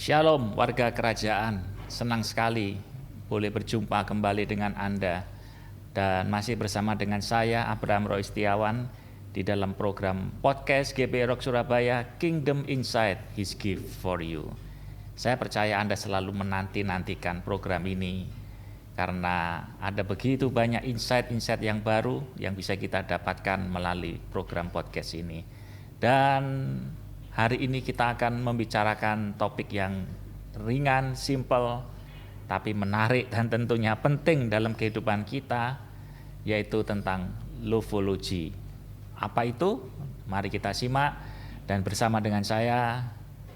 Shalom warga kerajaan, senang sekali boleh berjumpa kembali dengan Anda dan masih bersama dengan saya Abraham Roy Setiawan di dalam program podcast GBI Rock Surabaya Kingdom Insight His Gift for You. Saya percaya Anda selalu menanti-nantikan program ini karena ada begitu banyak insight-insight yang baru yang bisa kita dapatkan melalui program podcast ini. Dan hari ini kita akan membicarakan topik yang ringan, simple, tapi menarik dan tentunya penting dalam kehidupan kita, yaitu tentang lofologi. Apa itu? Mari kita simak, dan bersama dengan saya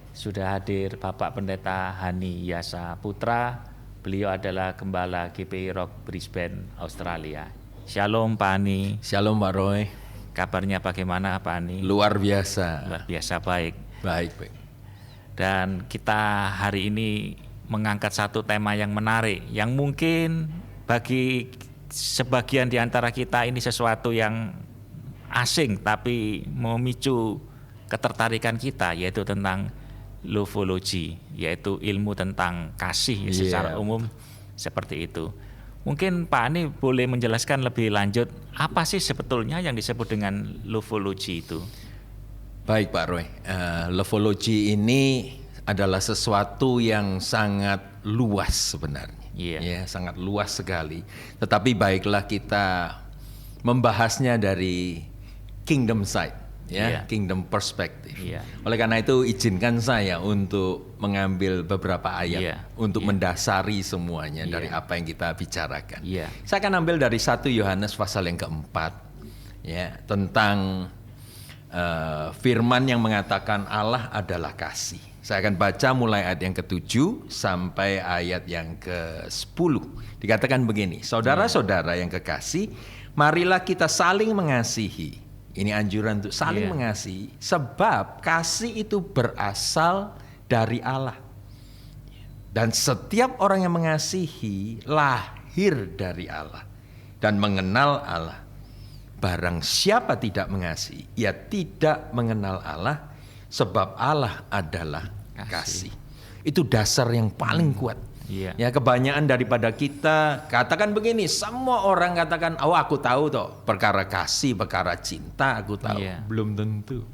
sudah hadir Bapak Pendeta Hani Yasa Putra. Beliau adalah Gembala GBI Rock Brisbane, Australia. Shalom Pak Hani. Shalom Pak Roy. Kabarnya bagaimana Pak Ani? Luar biasa. Luar biasa baik. Baik. Dan kita hari ini mengangkat satu tema yang menarik, yang mungkin bagi sebagian di antara kita ini sesuatu yang asing, tapi memicu ketertarikan kita, yaitu tentang lofologi, yaitu ilmu tentang kasih secara umum seperti itu. Mungkin Pak Ani boleh menjelaskan lebih lanjut apa sih sebetulnya yang disebut dengan lofologi itu? Baik Pak Roy, lofologi ini adalah sesuatu yang sangat luas sebenarnya, ya sangat luas sekali. Tetapi baiklah kita membahasnya dari kingdom side, kingdom perspective. Oleh karena itu izinkan saya untuk mengambil beberapa ayat untuk mendasari semuanya dari apa yang kita bicarakan. Saya akan ambil dari 1 Yohanes pasal yang keempat, tentang firman yang mengatakan Allah adalah kasih. Saya akan baca mulai ayat yang ke-7 sampai ayat yang ke-10. Dikatakan begini, saudara-saudara yang kekasih, marilah kita saling mengasihi. Ini anjuran untuk saling mengasihi, sebab kasih itu berasal dari Allah. Dan setiap orang yang mengasihi lahir dari Allah dan mengenal Allah. Barang siapa tidak mengasihi, ia tidak mengenal Allah, sebab Allah adalah kasih. Itu dasar yang paling kuat. Ya, kebanyakan daripada kita katakan begini, semua orang katakan, oh aku tahu toh, perkara kasih, perkara cinta aku tahu. Belum tentu.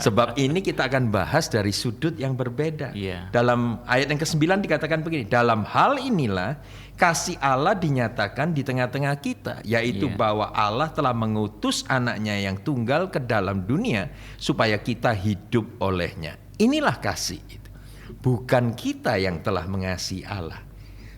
Sebab ini kita akan bahas dari sudut yang berbeda. Dalam ayat yang ke-9 dikatakan begini, dalam hal inilah kasih Allah dinyatakan di tengah-tengah kita, yaitu bahwa Allah telah mengutus anaknya yang tunggal ke dalam dunia supaya kita hidup olehnya. Inilah kasih itu. Bukan kita yang telah mengasihi Allah,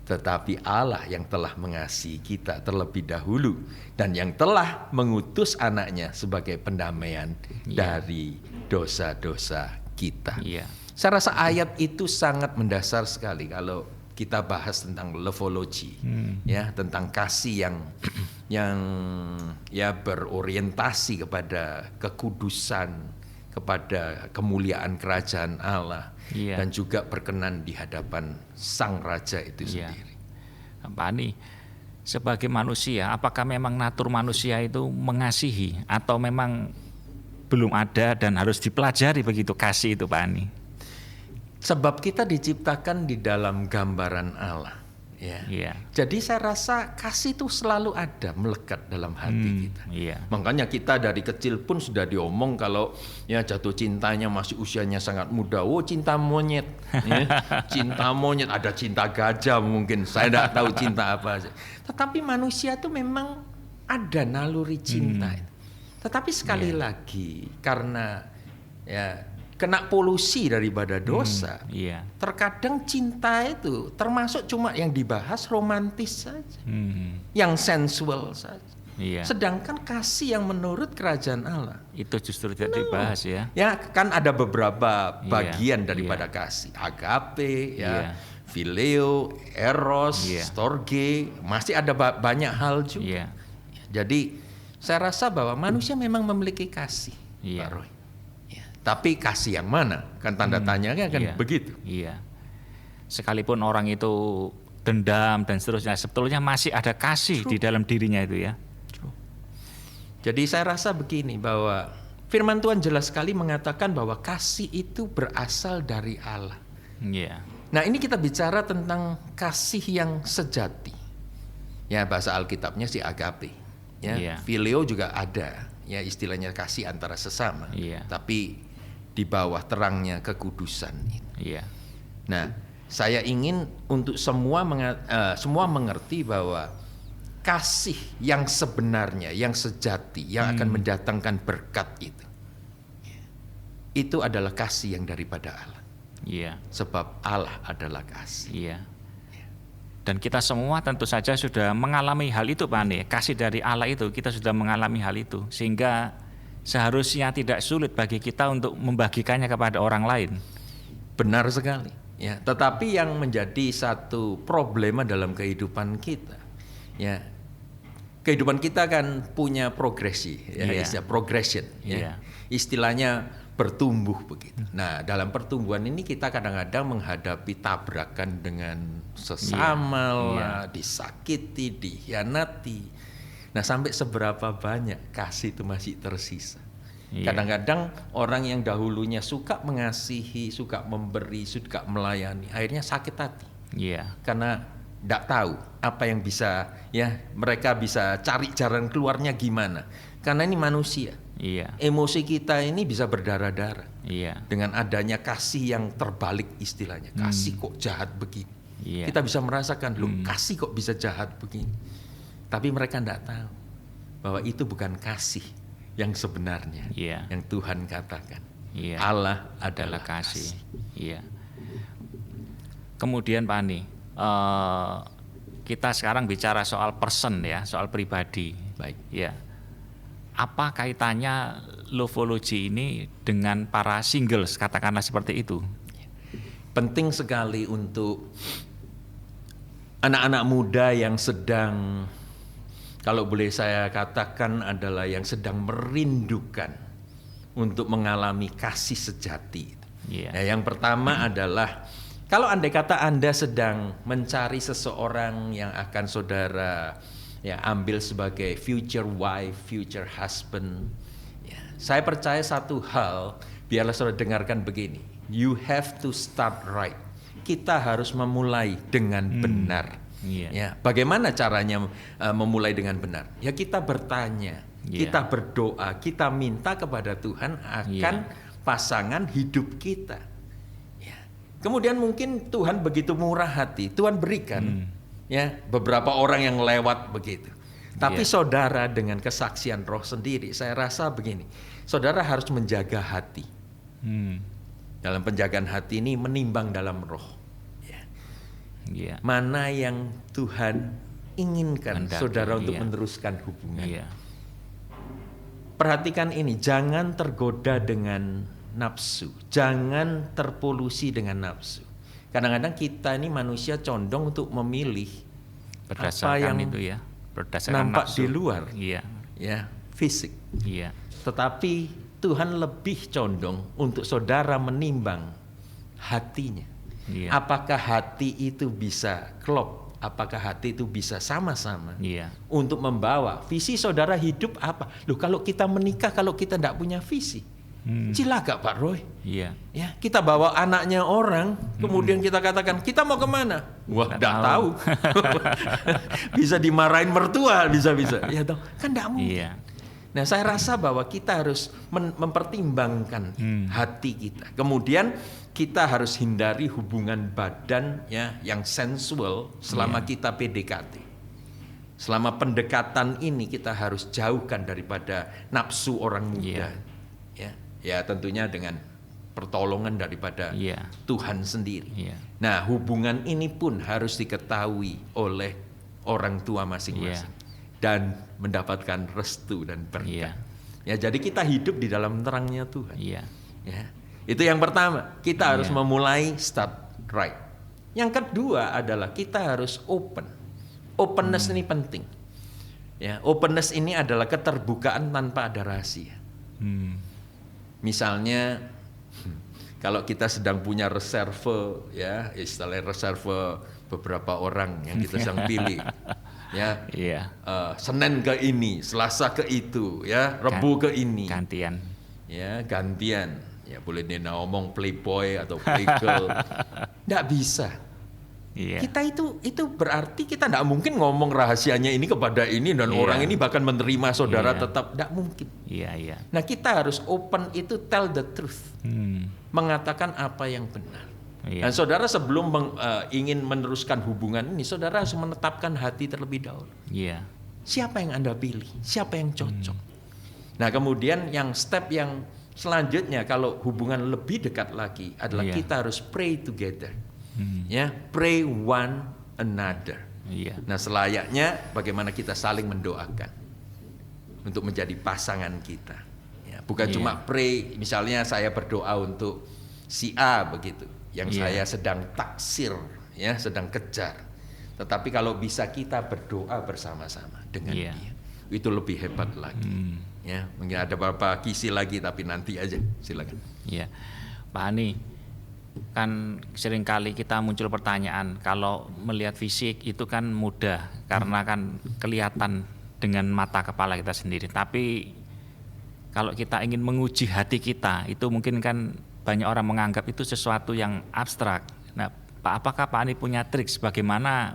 tetapi Allah yang telah mengasihi kita terlebih dahulu dan yang telah mengutus anaknya sebagai pendamaian dari dosa-dosa kita. Saya rasa ayat itu sangat mendasar sekali kalau kita bahas tentang lofologi, tentang kasih yang berorientasi kepada kekudusan, kepada kemuliaan kerajaan Allah, dan juga berkenan di hadapan Sang Raja itu sendiri. Pak Ani, sebagai manusia, apakah memang natur manusia itu mengasihi atau memang belum ada dan harus dipelajari begitu kasih itu Pak Ani? Sebab kita diciptakan di dalam gambaran Allah. Jadi saya rasa kasih itu selalu ada, melekat dalam hati kita. Makanya kita dari kecil pun sudah diomong kalau jatuh cintanya masih usianya sangat muda. Oh, cinta monyet, cinta monyet, ada cinta gajah mungkin. Saya tidak tahu cinta apa. Tetapi manusia itu memang ada naluri cinta. Tetapi sekali lagi karena kena polusi daripada dosa. Terkadang cinta itu termasuk cuma yang dibahas romantis saja, yang sensual saja. Sedangkan kasih yang menurut kerajaan Allah itu justru tidak dibahas kan ada beberapa bagian daripada kasih. Agape, phileo, eros, storge, masih ada banyak hal juga. Jadi saya rasa bahwa manusia memang memiliki kasih, Pak Roy. Tapi kasih yang mana? Kan tanda tanyanya kan begitu. Sekalipun orang itu dendam dan seterusnya, sebetulnya masih ada kasih di dalam dirinya itu Jadi saya rasa begini, bahwa firman Tuhan jelas sekali mengatakan bahwa kasih itu berasal dari Allah. Iya. Nah, ini kita bicara tentang kasih yang sejati. Ya, bahasa Alkitabnya sih agape. Ya, Iya. phileo juga ada. Ya, istilahnya kasih antara sesama. Iya. Tapi di bawah terangnya kekudusan. Iya. Nah, saya ingin untuk semua mengerti bahwa kasih yang sebenarnya, yang sejati, yang akan mendatangkan berkat itu adalah kasih yang daripada Allah. Iya. Sebab Allah adalah kasih. Iya. Dan kita semua tentu saja sudah mengalami hal itu, Pak Andi. Kasih dari Allah itu, kita sudah mengalami hal itu. Sehingga seharusnya tidak sulit bagi kita untuk membagikannya kepada orang lain. Benar sekali. Ya, tetapi yang menjadi satu problema dalam kehidupan kita, ya, kehidupan kita kan punya progresi, ya, istilah progression, ya. Istilahnya bertumbuh begitu. Nah, dalam pertumbuhan ini kita kadang-kadang menghadapi tabrakan dengan sesama lah, disakiti, dikhianati. Nah, sampai seberapa banyak kasih itu masih tersisa. Kadang-kadang orang yang dahulunya suka mengasihi, suka memberi, suka melayani, akhirnya sakit hati. Karena tidak tahu apa yang bisa, ya, mereka bisa cari jalan keluarnya gimana. Karena ini manusia. Emosi kita ini bisa berdarah-darah. Dengan adanya kasih yang terbalik istilahnya. Kasih kok jahat begini. Kita bisa merasakan, loh, kasih kok bisa jahat begini. Tapi mereka tidak tahu bahwa itu bukan kasih yang sebenarnya, yang Tuhan katakan. Allah adalah kasih. Kemudian Pak Andi, kita sekarang bicara soal person, ya, soal pribadi. Baik. Ya. Apa kaitannya Lovology ini dengan para singles, katakanlah seperti itu? Penting sekali untuk anak-anak muda yang sedang, kalau boleh saya katakan, adalah yang sedang merindukan untuk mengalami kasih sejati. Nah, yang pertama adalah, kalau andai kata Anda sedang mencari seseorang yang akan saudara, ya, ambil sebagai future wife, future husband, ya, saya percaya satu hal, biarlah saudara dengarkan begini. You have to start right. Kita harus memulai dengan benar. Ya, bagaimana caranya memulai dengan benar? Ya, kita bertanya, kita berdoa, kita minta kepada Tuhan akan pasangan hidup kita. Ya. Kemudian mungkin Tuhan begitu murah hati, Tuhan berikan. Ya, beberapa orang yang lewat begitu. Tapi saudara dengan kesaksian roh sendiri, saya rasa begini, saudara harus menjaga hati. Dalam penjagaan hati ini menimbang dalam roh. Mana yang Tuhan inginkan saudara untuk meneruskan hubungan. Perhatikan ini, jangan tergoda dengan nafsu, jangan terpolusi dengan nafsu. Kadang-kadang kita ini manusia condong untuk memilih berdasarkan apa yang itu, ya, berdasarkan nampak nafsu di luar, ya, fisik. Tetapi Tuhan lebih condong untuk saudara menimbang hatinya. Apakah hati itu bisa klop? Apakah hati itu bisa sama-sama untuk membawa visi saudara hidup apa? Loh, kalau kita menikah, kalau kita tidak punya visi, cilaka Pak Roy. Ya, kita bawa anaknya orang, kemudian kita katakan kita mau kemana? Wah, tidak tahu. Bisa dimarahin mertua, bisa-bisa. Ya, toh, kan tidak mungkin. Nah, saya rasa bahwa kita harus mempertimbangkan hati kita. Kemudian kita harus hindari hubungan badan, ya, yang sensual selama kita PDKT. Selama pendekatan ini kita harus jauhkan daripada nafsu orang muda. Ya, tentunya dengan pertolongan daripada Tuhan sendiri. Nah, hubungan ini pun harus diketahui oleh orang tua masing-masing dan mendapatkan restu dan berkat. Ya, jadi kita hidup di dalam terangnya Tuhan. Ya, itu yang pertama, kita harus memulai start right. Yang kedua adalah kita harus open. Openness ini penting. Ya, openness ini adalah keterbukaan tanpa ada rahasia. Misalnya, kalau kita sedang punya reserve, ya, istilahnya reserve beberapa orang yang kita sedang pilih, ya, Senin ke ini, Selasa ke itu, ya, Rebu ke ini, gantian, ya, gantian, Ya boleh Nena ngomong playboy atau playgirl, nggak bisa. Iya. Kita itu berarti kita nggak mungkin ngomong rahasianya ini kepada ini dan orang ini bahkan menerima saudara tetap, nggak mungkin. Iya. Nah kita harus open itu, tell the truth, mengatakan apa yang benar. Dan saudara sebelum ingin meneruskan hubungan ini, saudara harus menetapkan hati terlebih dahulu. Iya. Siapa yang Anda pilih? Siapa yang cocok? Nah kemudian yang step yang selanjutnya kalau hubungan lebih dekat lagi adalah kita harus pray together. Ya, pray one another. Nah selayaknya bagaimana kita saling mendoakan untuk menjadi pasangan kita. Ya, bukan cuma pray, misalnya saya berdoa untuk si A begitu, yang saya sedang taksir, ya sedang kejar. Tetapi kalau bisa kita berdoa bersama-sama dengan dia, itu lebih hebat lagi. Ya, mungkin ada beberapa kisi lagi tapi nanti aja, silakan. Iya, Pak Ani, kan seringkali kita muncul pertanyaan, kalau melihat fisik itu kan mudah karena kan kelihatan dengan mata kepala kita sendiri. Tapi kalau kita ingin menguji hati kita, itu mungkin kan banyak orang menganggap itu sesuatu yang abstrak. Nah, Pak, apakah Pak Ani punya trik bagaimana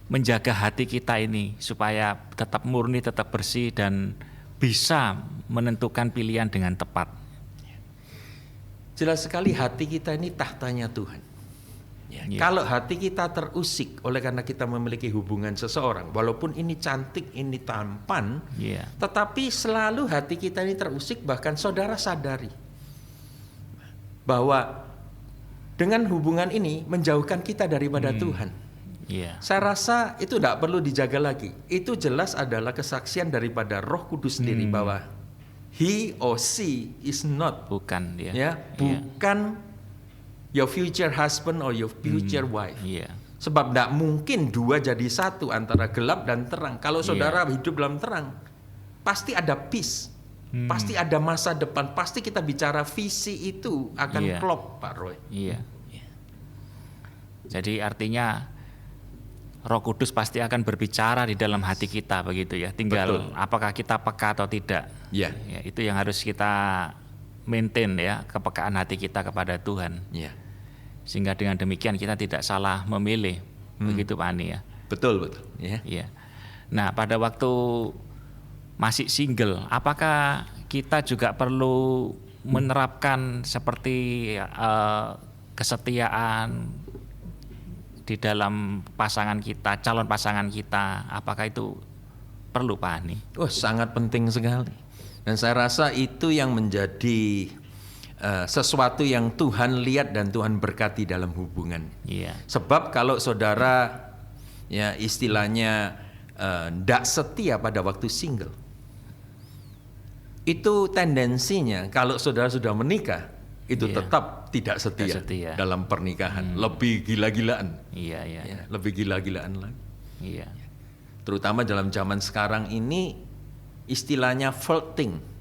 menjaga hati kita ini supaya tetap murni, tetap bersih dan bisa menentukan pilihan dengan tepat? Jelas sekali hati kita ini tahtanya Tuhan. Kalau hati kita terusik oleh karena kita memiliki hubungan seseorang, walaupun ini cantik, ini tampan, tetapi selalu hati kita ini terusik, bahkan saudara sadari bahwa dengan hubungan ini menjauhkan kita daripada Tuhan. Saya rasa itu tidak perlu dijaga lagi. Itu jelas adalah kesaksian daripada Roh Kudus sendiri bahwa he or she is not, bukan your future husband or your future wife. Sebab tidak mungkin dua jadi satu antara gelap dan terang. Kalau saudara hidup dalam terang, pasti ada peace, pasti ada masa depan, pasti kita bicara visi itu akan klop, Pak Roy. Jadi artinya Roh Kudus pasti akan berbicara di dalam hati kita, begitu ya. Tinggal apakah kita peka atau tidak. Ya, itu yang harus kita maintain ya, kepekaan hati kita kepada Tuhan. Sehingga dengan demikian kita tidak salah memilih, begitu Pak Ani ya. Betul. Nah, pada waktu masih single, apakah kita juga perlu menerapkan seperti kesetiaan di dalam pasangan kita, calon pasangan kita? Apakah itu perlu, Pak Ani? Sangat penting sekali. Dan saya rasa itu yang menjadi sesuatu yang Tuhan lihat dan Tuhan berkati dalam hubungan. Sebab kalau saudara ya istilahnya tidak setia pada waktu single, itu tendensinya kalau saudara sudah menikah itu tetap tidak setia dalam pernikahan, lebih gila-gilaan. Lebih gila-gilaan lagi. Terutama dalam zaman sekarang ini istilahnya flirting.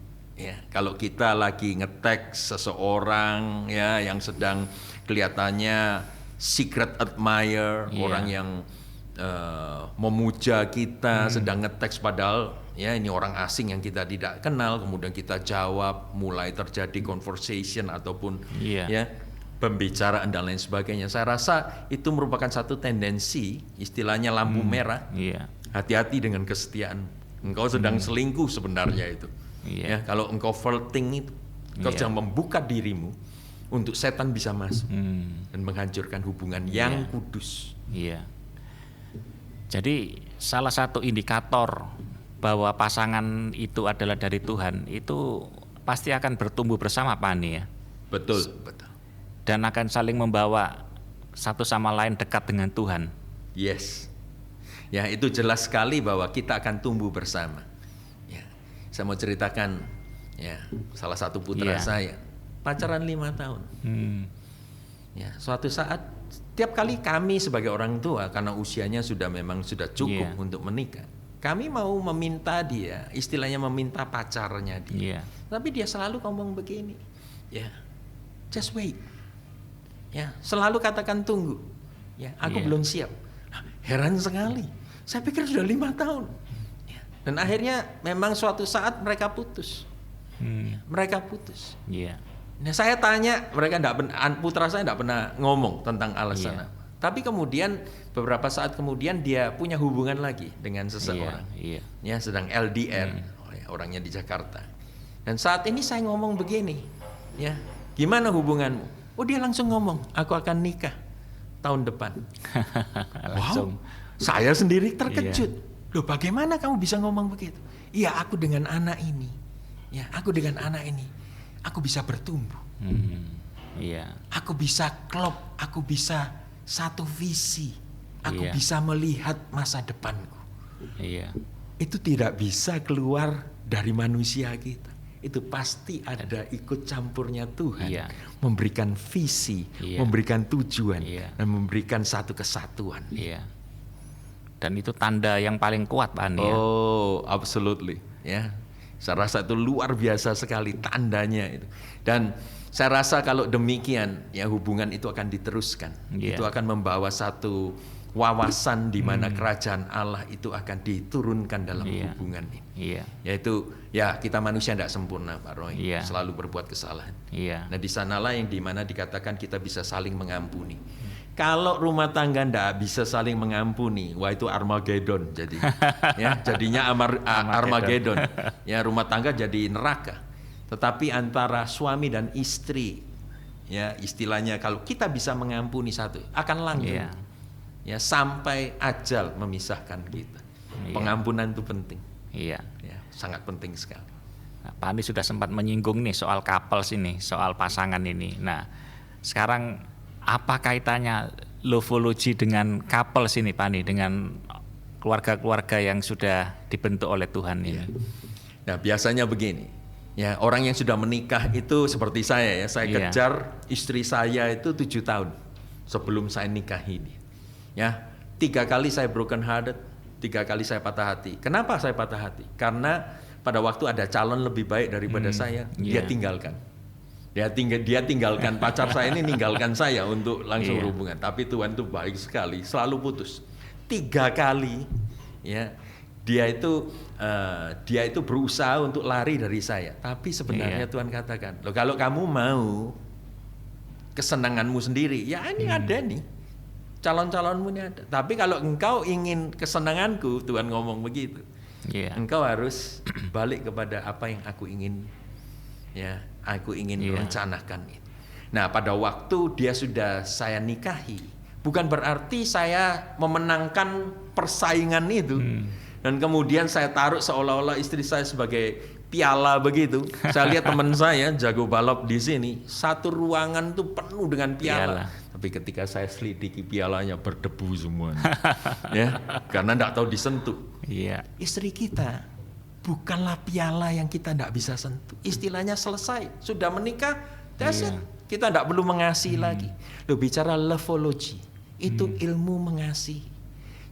Kalau kita lagi nge-tag seseorang ya yang sedang kelihatannya secret admirer, orang yang memuja kita, sedang nge-text padahal ya ini orang asing yang kita tidak kenal, kemudian kita jawab, mulai terjadi conversation ataupun ya pembicaraan dan lain sebagainya. Saya rasa itu merupakan satu tendensi, istilahnya lampu merah. Hati-hati dengan kesetiaan. Engkau sedang selingkuh sebenarnya itu. Ya, kalau engkau flirting itu, engkau sedang membuka dirimu untuk setan bisa masuk dan menghancurkan hubungan yang kudus. Jadi salah satu indikator bahwa pasangan itu adalah dari Tuhan itu pasti akan bertumbuh bersama, Pak Ani ya. Betul. Dan akan saling membawa satu sama lain dekat dengan Tuhan. Yes. Ya, itu jelas sekali bahwa kita akan tumbuh bersama. Ya, saya mau ceritakan ya, salah satu putra saya pacaran 5 tahun. Ya, suatu saat tiap kali kami sebagai orang tua karena usianya memang sudah cukup untuk menikah, kami mau meminta dia, istilahnya meminta pacarnya dia. Tapi dia selalu ngomong begini, just wait. Selalu katakan tunggu. Aku belum siap. Heran sekali. Saya pikir sudah 5 tahun. Dan akhirnya memang suatu saat mereka putus. Mereka putus. Nah, saya tanya, mereka putra saya tidak pernah ngomong tentang alasan apa. Tapi kemudian beberapa saat kemudian dia punya hubungan lagi dengan seseorang, ya sedang LDR, orangnya di Jakarta. Dan saat ini saya ngomong begini, ya gimana hubunganmu? Oh dia langsung ngomong, aku akan nikah tahun depan. Wow, saya sendiri terkejut. Loh bagaimana kamu bisa ngomong begitu? Iya aku dengan anak ini, ya aku dengan anak ini, aku bisa bertumbuh. Aku bisa klop, aku bisa satu visi, aku bisa melihat masa depanku. Itu tidak bisa keluar dari manusia kita. Itu pasti ada ikut campurnya Tuhan, memberikan visi, memberikan tujuan, dan memberikan satu kesatuan. Dan itu tanda yang paling kuat, Pak Andi. Oh, absolutely. Ya, saya rasa itu luar biasa sekali tandanya itu. Dan saya rasa kalau demikian, ya hubungan itu akan diteruskan. Itu akan membawa satu wawasan di mana kerajaan Allah itu akan diturunkan dalam hubungan ini. Yaitu, ya kita manusia tidak sempurna, Pak Roy. Selalu berbuat kesalahan. Nah di sanalah yang di mana dikatakan kita bisa saling mengampuni. Kalau rumah tangga tidak bisa saling mengampuni, wah itu Armageddon jadi. Ya, jadinya Armageddon. Ya rumah tangga jadi neraka. Tetapi antara suami dan istri, ya istilahnya kalau kita bisa mengampuni satu, akan langgeng, ya sampai ajal memisahkan kita. Pengampunan itu penting, ya sangat penting sekali. Nah, Pak Andi sudah sempat menyinggung nih soal couples ini, soal pasangan ini. Nah, sekarang apa kaitannya lofologi dengan couples ini, Pak Andi, dengan keluarga-keluarga yang sudah dibentuk oleh Tuhan ini? Nah, biasanya begini. Ya, orang yang sudah menikah itu seperti saya ya, saya kejar istri saya itu 7 tahun sebelum saya nikahi dia. Ya, 3 kali saya broken hearted, 3 kali saya patah hati. Kenapa saya patah hati? Karena pada waktu ada calon lebih baik daripada saya, dia tinggalkan. Dia tinggalkan pacar saya ini, ninggalkan saya untuk langsung hubungan. Tapi Tuhan itu baik sekali, selalu putus. 3 kali, ya. Dia itu berusaha untuk lari dari saya. Tapi sebenarnya Tuhan katakan, loh kalau kamu mau kesenanganmu sendiri, ya ini ada nih. Calon-calonmu ini ada. Tapi kalau engkau ingin kesenanganku, Tuhan ngomong begitu. Engkau harus balik kepada apa yang aku ingin. Ya, aku ingin rencanakan itu. Nah, pada waktu dia sudah saya nikahi, bukan berarti saya memenangkan persaingan itu. Dan kemudian saya taruh seolah-olah istri saya sebagai piala begitu. Saya lihat teman saya jago balap di sini, satu ruangan itu penuh dengan piala. Tapi ketika saya selidiki pialanya berdebu semuanya. Ya, karena tidak tahu disentuh. Istri kita bukanlah piala yang kita tidak bisa sentuh. Istilahnya selesai, sudah menikah, kita tidak perlu mengasihi lagi. Loh, bicara loveology, itu ilmu mengasihi.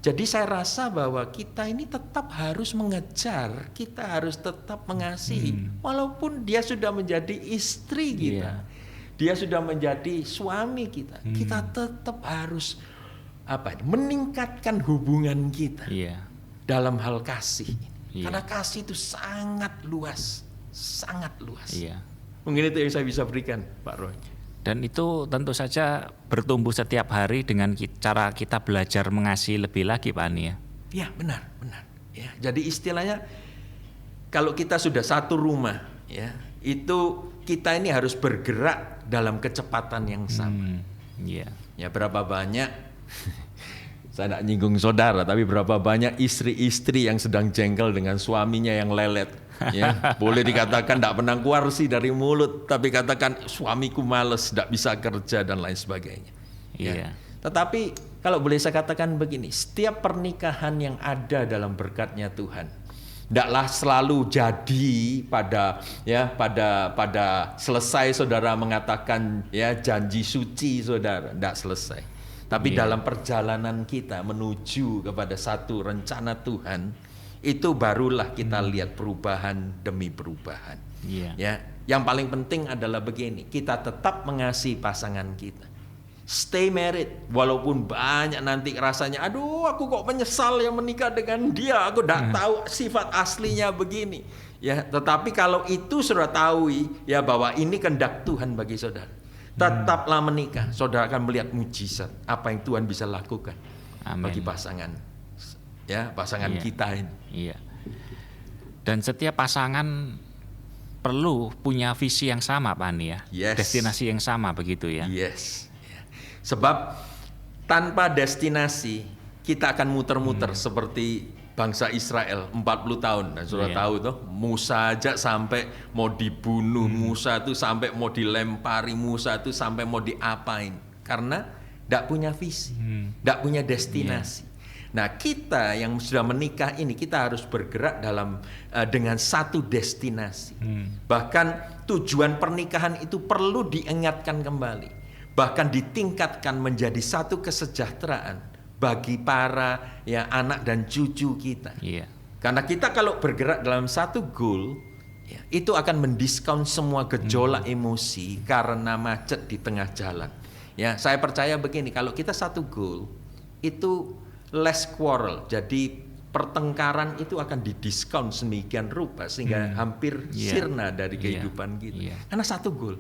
Jadi saya rasa bahwa kita ini tetap harus mengejar, kita harus tetap mengasihi. Walaupun dia sudah menjadi istri kita, dia sudah menjadi suami kita, kita tetap harus meningkatkan hubungan kita dalam hal kasih. Karena kasih itu sangat luas, sangat luas. Mungkin itu yang saya bisa berikan, Pak Roy. Dan itu tentu saja bertumbuh setiap hari dengan cara kita belajar mengasihi lebih lagi, Pak Ani ya. Ya, benar. Ya, jadi istilahnya kalau kita sudah satu rumah, ya, itu kita ini harus bergerak dalam kecepatan yang sama. Ya, berapa banyak saya tidak nyinggung saudara, tapi berapa banyak istri-istri yang sedang jengkel dengan suaminya yang lelet. Ya, boleh dikatakan tidak pernah keluar sih dari mulut, tapi katakan suamiku males, tidak bisa kerja dan lain sebagainya. Ya. Tetapi kalau boleh saya katakan begini, setiap pernikahan yang ada dalam berkatnya Tuhan, tidaklah selalu jadi pada selesai saudara mengatakan ya janji suci saudara, tidak selesai. Tapi dalam perjalanan kita menuju kepada satu rencana Tuhan, itu barulah kita lihat perubahan demi perubahan. Ya, yang paling penting adalah begini, kita tetap mengasihi pasangan kita. Stay married, walaupun banyak nanti rasanya, aduh aku kok menyesal ya menikah dengan dia, aku tidak tahu sifat aslinya begini. Ya, tetapi kalau itu saudara tahu ya bahwa ini kehendak Tuhan bagi saudara, tetaplah menikah. Saudara akan melihat mujizat apa yang Tuhan bisa lakukan. Amen. Bagi pasangan, ya pasangan kita ini. Iya. Dan setiap pasangan perlu punya visi yang sama, Pak Andi ya. Yes. Destinasi yang sama begitu ya. Yes. Sebab tanpa destinasi kita akan muter-muter seperti bangsa Israel 40 tahun. Dan sudah tahu tuh, Musa aja sampai mau dibunuh, Musa itu sampai mau dilempari, Musa itu sampai mau diapain. Karena tidak punya visi, tidak punya destinasi. Nah, kita yang sudah menikah ini kita harus bergerak dengan satu destinasi. Bahkan tujuan pernikahan itu perlu diingatkan kembali. Bahkan ditingkatkan menjadi satu kesejahteraan bagi para anak dan cucu kita. Karena kita kalau bergerak dalam satu goal, itu akan mendiskon semua gejolak emosi karena macet di tengah jalan. Ya, saya percaya begini, kalau kita satu goal, itu less quarrel. Jadi pertengkaran itu akan didiskon sedemikian rupa sehingga hampir sirna dari kehidupan kita. Karena satu goal.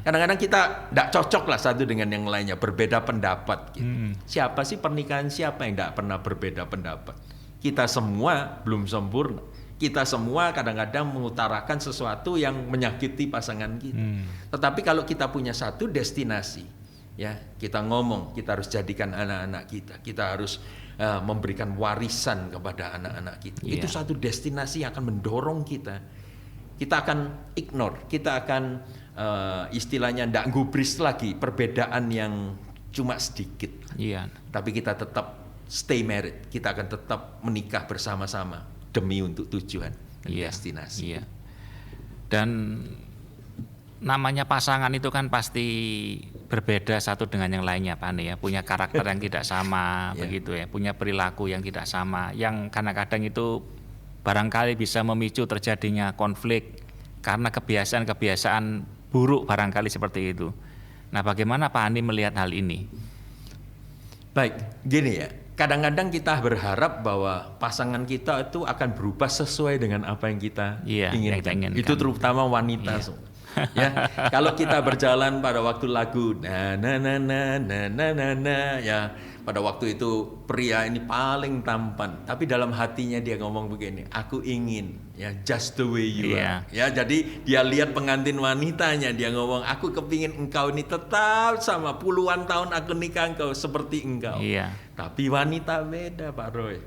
Kadang-kadang kita tidak cocok lah satu dengan yang lainnya, berbeda pendapat gitu. Siapa sih pernikahan siapa yang tidak pernah berbeda pendapat? Kita semua belum sempurna. Kita semua kadang-kadang mengutarakan sesuatu yang menyakiti pasangan kita. Tetapi kalau kita punya satu destinasi, ya kita ngomong, kita harus jadikan anak-anak kita. Kita harus memberikan warisan kepada anak-anak kita. Itu satu destinasi yang akan mendorong kita. Kita akan ignore, kita akan istilahnya tidak gubris lagi perbedaan yang cuma sedikit. Tapi kita tetap stay married, kita akan tetap menikah bersama-sama demi untuk tujuan dan destinasi. Dan namanya pasangan itu kan pasti berbeda satu dengan yang lainnya, Pak Andi ya, punya karakter yang tidak sama begitu ya, punya perilaku yang tidak sama, yang kadang-kadang itu barangkali bisa memicu terjadinya konflik karena kebiasaan-kebiasaan buruk barangkali seperti itu. Nah, bagaimana Pak Andi melihat hal ini? Baik, gini ya, kadang-kadang kita berharap bahwa pasangan kita itu akan berubah sesuai dengan apa yang kita inginkan. Itu terutama wanita semua. Ya, kalau kita berjalan pada waktu lagu ya, pada waktu itu pria ini paling tampan, tapi dalam hatinya dia ngomong begini, aku ingin just the way you are. Ya, jadi dia lihat pengantin wanitanya, dia ngomong, aku kepingin engkau ini tetap sama, puluhan tahun aku nikah engkau seperti engkau. Tapi wanita beda, Pak Roy.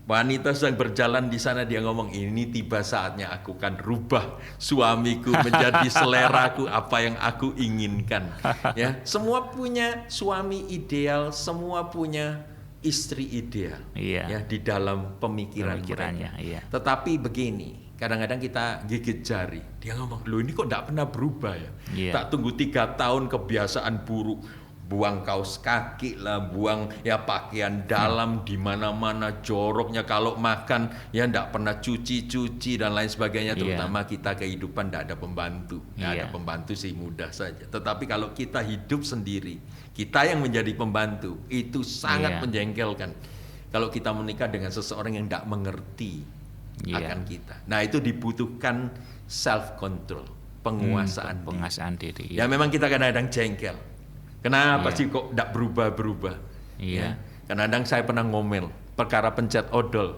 Wanita sedang berjalan di sana, dia ngomong, ini tiba saatnya aku kan rubah suamiku menjadi seleraku, apa yang aku inginkan. Ya, semua punya suami ideal, semua punya istri ideal. Ya, di dalam pemikirannya. Tetapi begini, kadang-kadang kita gigit jari, dia ngomong, loh ini kok tidak pernah berubah ya? Tak tunggu 3 tahun kebiasaan buruk. Buang kaos kaki lah, buang pakaian dalam di mana-mana, joroknya kalau makan tidak pernah cuci dan lain sebagainya. Terutama kita kehidupan tidak ada pembantu, ada pembantu sih mudah saja. Tetapi kalau kita hidup sendiri, kita yang menjadi pembantu, itu sangat menjengkelkan. Kalau kita menikah dengan seseorang yang tidak mengerti akan kita. Nah, itu dibutuhkan self control, penguasaan diri. Ya memang kita kadang-kadang jengkel. Kenapa sih kok tidak berubah-berubah? Kadang-kadang saya pernah ngomel perkara pencet odol,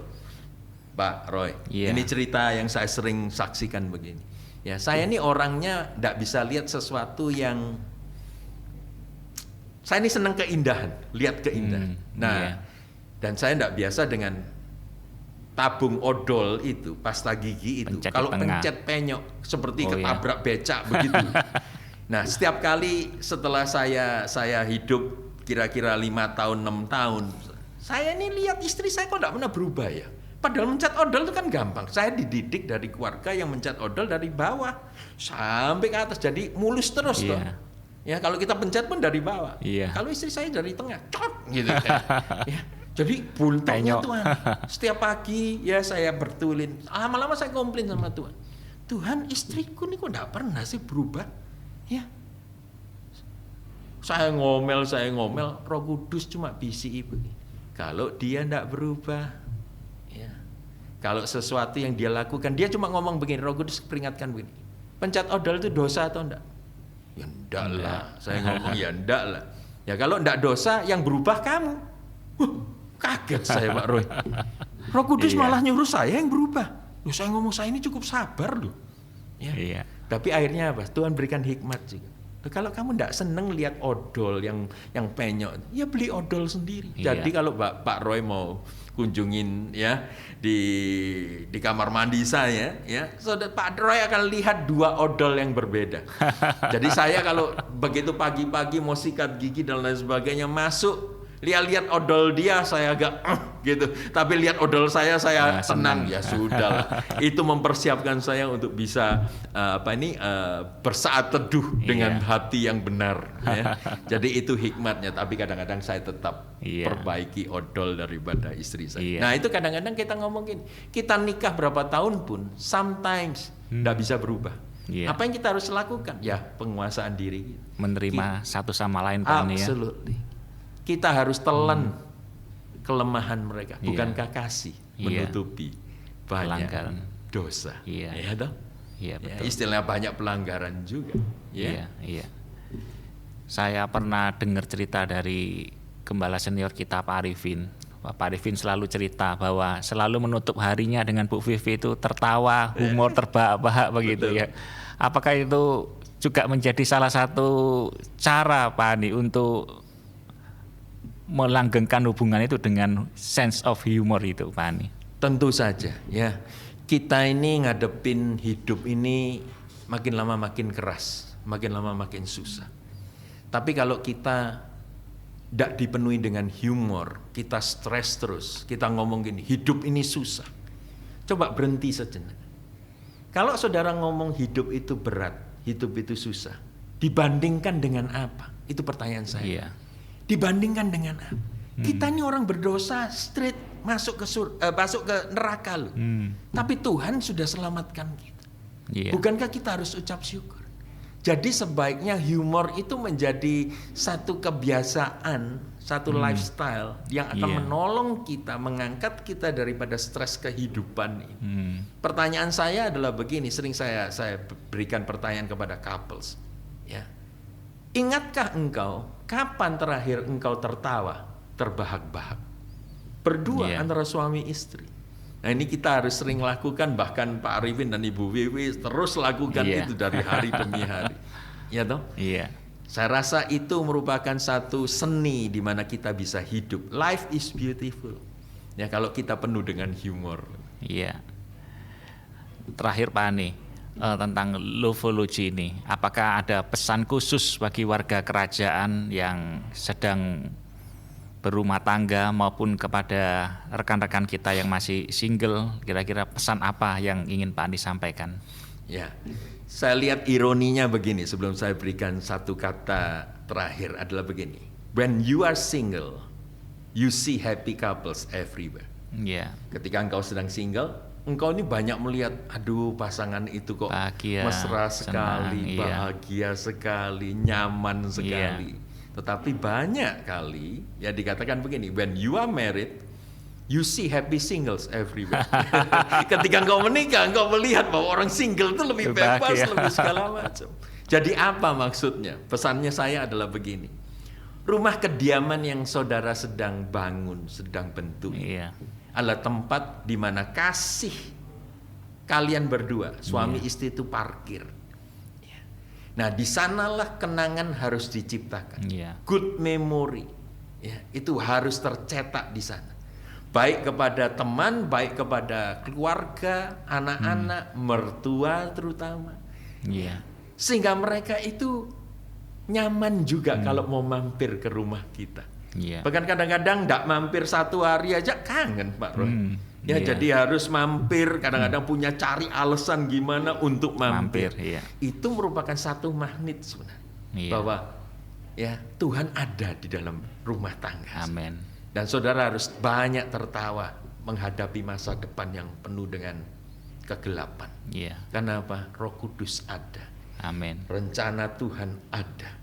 Pak Roy. Ini cerita yang saya sering saksikan begini. Ya, saya ini orangnya tidak bisa lihat sesuatu yang, saya ini senang keindahan, lihat keindahan. Dan saya tidak biasa dengan tabung odol itu, pasta gigi itu. Kalau pencet penyok seperti ketabrak becak begitu. Nah, setiap kali setelah saya hidup kira-kira 5 tahun, 6 tahun, saya ini lihat istri saya kok tidak pernah berubah ya. Padahal mencet odol itu kan gampang. Saya dididik dari keluarga yang mencet odol dari bawah sampai ke atas, jadi mulus terus toh. Ya, kalau kita pencet pun dari bawah. Kalau istri saya dari tengah, cot gitu kan. Ya. Jadi buntutnya Tuhan. Setiap pagi ya saya bertulin. Lama-lama saya komplain sama Tuhan. Tuhan, istriku ini kok tidak pernah sih berubah. Ya, saya ngomel, Roh Kudus cuma bisi ibu. Kalau dia tidak berubah, ya. Kalau sesuatu yang dia lakukan, dia cuma ngomong begini, Roh Kudus peringatkan begini. Pencet odol itu dosa atau enggak? Ya enggak lah. Saya ngomong ya enggak lah. Ya kalau enggak dosa, yang berubah kamu. Kaget saya Pak Roy. Roh Kudus malah nyuruh saya yang berubah. Loh, saya ngomong saya ini cukup sabar loh. Ya. Tapi akhirnya apa? Tuhan berikan hikmat juga. Loh, kalau kamu enggak seneng lihat odol yang penyok, ya beli odol sendiri. Jadi kalau Pak Roy mau kunjungin ya di kamar mandi saya, ya, Pak Roy akan lihat 2 odol yang berbeda. Jadi saya kalau begitu pagi-pagi mau sikat gigi dan lain sebagainya masuk, lihat odol dia saya agak gitu. Tapi lihat odol saya senang. Ya sudah. Itu mempersiapkan saya untuk bisa bersaat teduh dengan hati yang benar. Ya. Jadi itu hikmatnya. Tapi kadang-kadang saya tetap perbaiki odol daripada istri saya. Nah itu kadang-kadang kita ngomongin, kita nikah berapa tahun pun, sometimes tidak bisa berubah. Apa yang kita harus lakukan? Ya penguasaan diri. Menerima satu sama lain, Pak. Absolutely. Kita harus telan kelemahan mereka, bukankah kasih menutupi banyak pelanggaran dosa? Ya toh? Iya, betul. Ya, istilahnya banyak pelanggaran juga. Iya. Saya pernah dengar cerita dari gembala senior kita Pak Arifin. Pak Arifin selalu cerita bahwa selalu menutup harinya dengan Bu Vivi itu tertawa, humor terbahak-bahak begitu. Ya. Apakah itu juga menjadi salah satu cara Pak Ani untuk melanggengkan hubungan itu dengan sense of humor itu, Pak Ani? Tentu saja, ya. Kita ini ngadepin hidup ini makin lama makin keras, makin lama makin susah. Tapi kalau kita tidak dipenuhi dengan humor, kita stres terus, kita ngomong gini, hidup ini susah. Coba berhenti sejenak. Kalau saudara ngomong hidup itu berat, hidup itu susah, dibandingkan dengan apa? Itu pertanyaan saya. Dibandingkan dengan apa? Kita ini orang berdosa straight masuk ke neraka loh. Tapi Tuhan sudah selamatkan kita. Bukankah kita harus ucap syukur? Jadi sebaiknya humor itu menjadi satu kebiasaan, satu lifestyle yang akan menolong kita, mengangkat kita daripada stres kehidupan ini. Pertanyaan saya adalah begini, sering saya berikan pertanyaan kepada couples. Ya. Ingatkah engkau kapan terakhir engkau tertawa, terbahak-bahak? Berdua antara suami istri. Nah ini kita harus sering lakukan, bahkan Pak Arifin dan Ibu Wiwi terus lakukan itu dari hari demi hari. Ya toh? Saya rasa itu merupakan satu seni di mana kita bisa hidup. Life is beautiful. Ya kalau kita penuh dengan humor. Terakhir Pak Ani, tentang Lovology ini, apakah ada pesan khusus bagi warga kerajaan yang sedang berumah tangga maupun kepada rekan-rekan kita yang masih single? Kira-kira pesan apa yang ingin Pak Andi sampaikan? Ya, saya lihat ironinya begini sebelum saya berikan satu kata terakhir adalah begini. When you are single, you see happy couples everywhere. Ketika engkau sedang single, engkau ini banyak melihat, aduh pasangan itu kok bahagia, mesra sekali, bahagia sekali, nyaman sekali. Tetapi banyak kali, ya dikatakan begini, when you are married, you see happy singles everywhere. Ketika engkau menikah, engkau melihat bahwa orang single itu lebih bebas, lebih segala macam. Jadi apa maksudnya? Pesannya saya adalah begini, rumah kediaman yang saudara sedang bangun, sedang bentuk, adalah tempat di mana kasih kalian berdua, suami istri itu parkir. Nah, di sanalah kenangan harus diciptakan. Good memory. Itu harus tercetak di sana. Baik kepada teman, baik kepada keluarga, anak-anak, mertua terutama. Sehingga mereka itu nyaman juga kalau mau mampir ke rumah kita. Bahkan kadang-kadang tidak mampir satu hari aja kangen Pak Roy. Jadi harus mampir, kadang-kadang punya cari alasan gimana untuk mampir. Itu merupakan satu magnet sebenarnya. Bahwa Tuhan ada di dalam rumah tangga. Amin. Dan saudara harus banyak tertawa menghadapi masa depan yang penuh dengan kegelapan. Karena apa? Roh Kudus ada. Amin. Rencana Tuhan ada.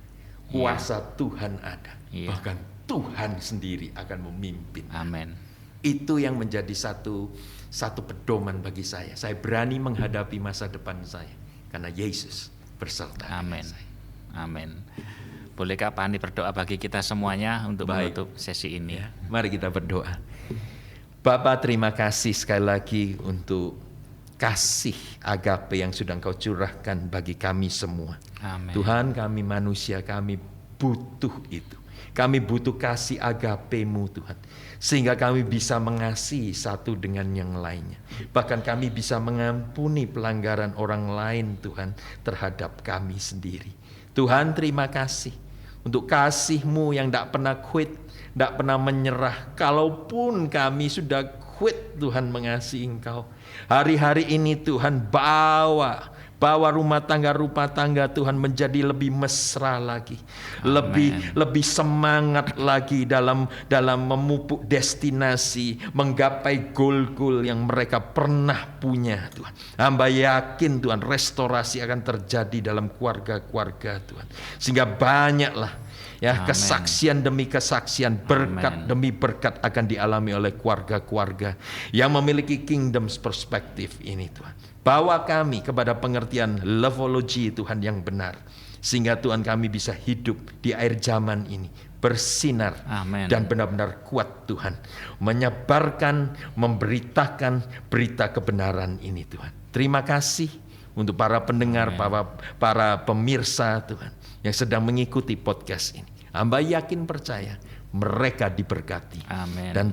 kuasa Tuhan ada. Bahkan Tuhan sendiri akan memimpin. Amin. Itu yang menjadi satu pedoman bagi saya. Saya berani menghadapi masa depan saya karena Yesus berserta dengan saya. Amin. Bolehkah Pak Andi berdoa bagi kita semuanya untuk menutup sesi ini? Ya, mari kita berdoa. Bapa, terima kasih sekali lagi untuk kasih agape yang sudah Engkau curahkan bagi kami semua. Amin. Tuhan, kami manusia, kami butuh itu. Kami butuh kasih agape-Mu Tuhan. Sehingga kami bisa mengasihi satu dengan yang lainnya. Bahkan kami bisa mengampuni pelanggaran orang lain Tuhan terhadap kami sendiri. Tuhan, terima kasih untuk kasih-Mu yang tidak pernah quit, tidak pernah menyerah. Kalaupun kami sudah quit Tuhan mengasihi Engkau. Hari-hari ini Tuhan bawa rumah tangga Tuhan menjadi lebih mesra lagi, lebih semangat lagi dalam memupuk destinasi, menggapai goal-goal yang mereka pernah punya Tuhan. Hamba yakin Tuhan restorasi akan terjadi dalam keluarga-keluarga Tuhan, sehingga banyaklah kesaksian demi kesaksian, berkat demi berkat akan dialami oleh keluarga-keluarga yang memiliki kingdom perspektif ini Tuhan. Bawa kami kepada pengertian levology Tuhan yang benar. Sehingga Tuhan kami bisa hidup di akhir zaman ini. Bersinar dan benar-benar kuat Tuhan. Menyebarkan, memberitakan berita kebenaran ini Tuhan. Terima kasih untuk para pendengar, para pemirsa Tuhan. Yang sedang mengikuti podcast ini. Hamba yakin percaya mereka diberkati. Amin.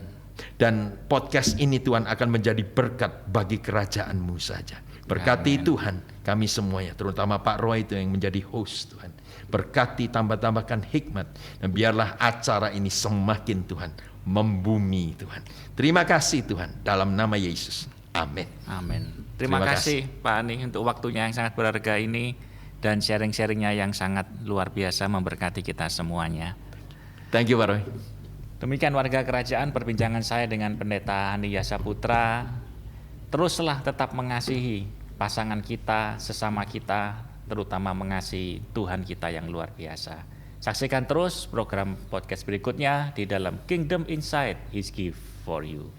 Dan podcast ini Tuhan akan menjadi berkat bagi kerajaan-Mu saja. Berkati Tuhan kami semuanya, terutama Pak Roy itu yang menjadi host Tuhan. Berkati, tambahkan hikmat, dan biarlah acara ini semakin Tuhan membumi Tuhan. Terima kasih Tuhan, dalam nama Yesus. Amin. Amin. Terima kasih Pak Ani untuk waktunya yang sangat berharga ini dan sharing-sharingnya yang sangat luar biasa memberkati kita semuanya. Thank you Pak Roy. Demikian warga kerajaan perbincangan saya dengan Pendeta Andi Yasaputra. Teruslah tetap mengasihi pasangan kita, sesama kita, terutama mengasihi Tuhan kita yang luar biasa. Saksikan terus program podcast berikutnya di dalam Kingdom Insight, His Gift for You.